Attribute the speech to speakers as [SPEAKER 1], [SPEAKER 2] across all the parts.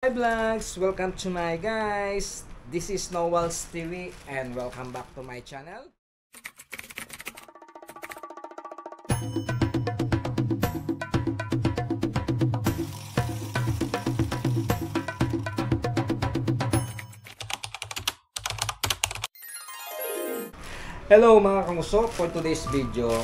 [SPEAKER 1] Hi vlogs! Welcome to my guys! This is Noel's TV and welcome back to my channel. Hello mga kamuso! For today's video,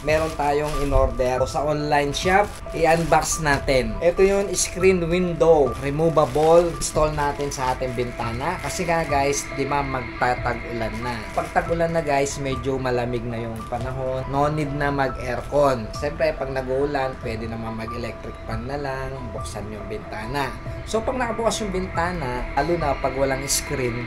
[SPEAKER 1] meron tayong in-order sa online shop. I-unbox natin. Ito yung screen window. Removable. Install natin sa ating bintana. Kasi nga guys, di ba magtatag-ulan na. Pag tag-ulan na guys, medyo malamig na yung panahon. No need na mag-aircon. Siyempre, pag nag-uulan, pwede naman mag-electric fan na lang. Buksan yung bintana. So, pag nakabukas yung bintana, lalo na pag walang screen,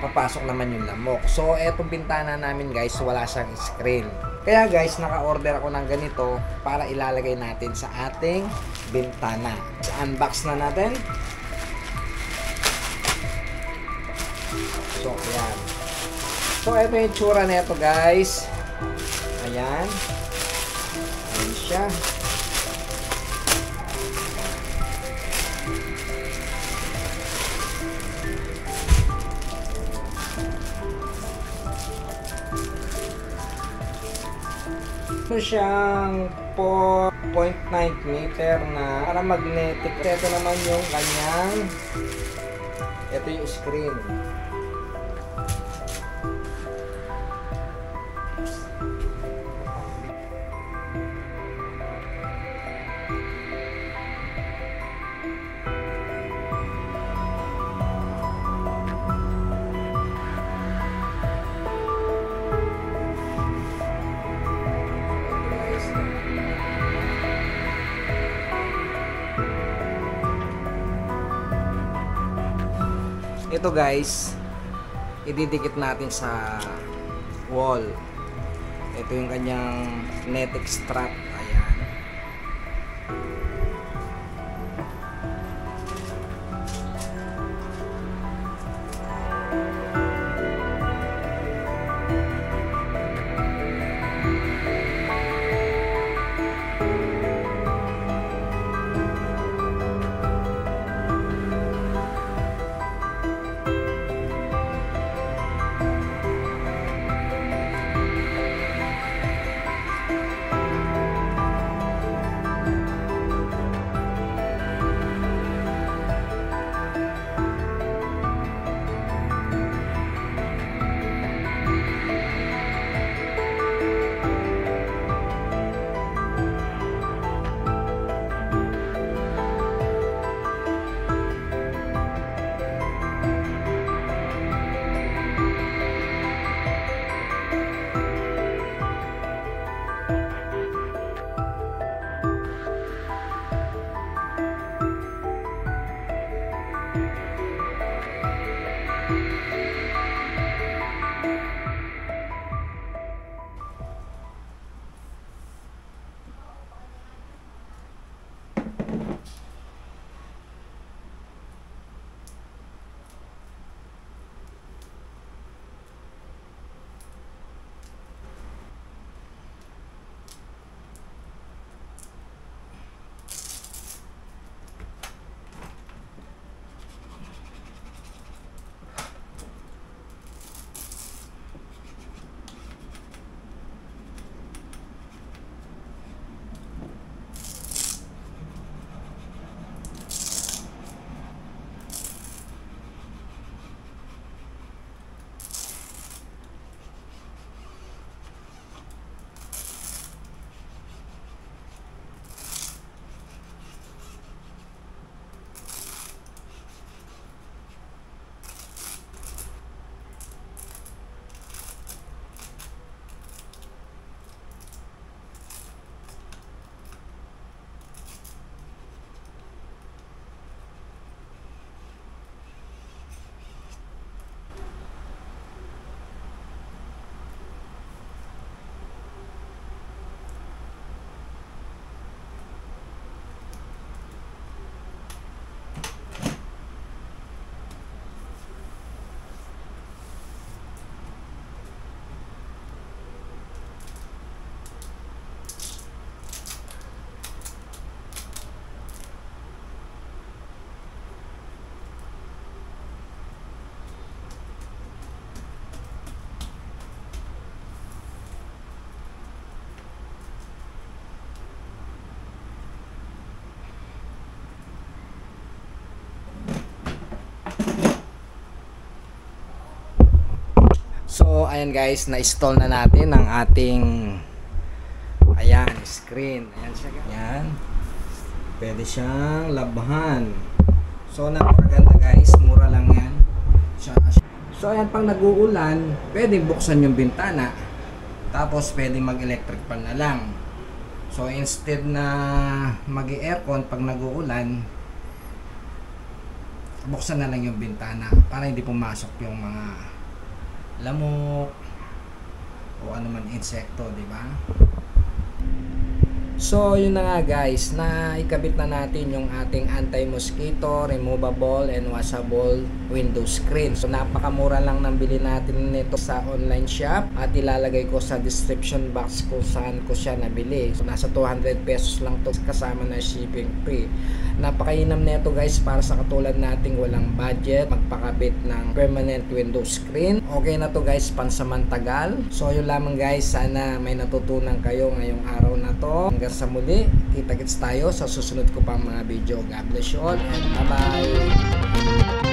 [SPEAKER 1] papasok naman yung lamok. So, etong bintana namin guys, wala siyang screen. Kaya guys, naka-order ako ng ganito para ilalagay natin sa ating bintana. So, unbox na natin. So, ayan. So, ito yung tsura nito guys. Ayan. Ayan siya. Ito siyang 4.9 meter na para magnetic. Ito naman yung kanyang, ito yung screen. Ito guys, ididikit natin sa wall. Ito yung kanyang magnetic strap. Ayan. So ayan guys, na-install na natin ang ating ayan, screen. Ayan siya guys. Ayan. Pwede siyang labhan. So napakaganda guys, mura lang yan. So ayan, pang nag-uulan, pwedeng buksan yung bintana. Tapos pwedeng mag-electric fan na lang. So instead na mag-aircon pag nag-uulan, buksan na lang yung bintana para hindi pumasok yung mga lamok o ano man insekto, di ba? So yun na nga guys, na ikabit na natin yung ating anti-mosquito, removable and washable window screen. So napakamura lang nang bili natin nito sa online shop at ilalagay ko sa description box kung saan ko siya nabili. So nasa 200 pesos lang to kasama na shipping free. Napakainam nito guys para sa katulad nating walang budget magpakabit ng permanent window screen. Okay na to guys, pansamantagal. So yun lamang guys, sana may natutunan kayo ngayong araw na to. Hanggang sa muli, kita-kits tayo sa susunod ko pang mga video. God bless you all and bye bye.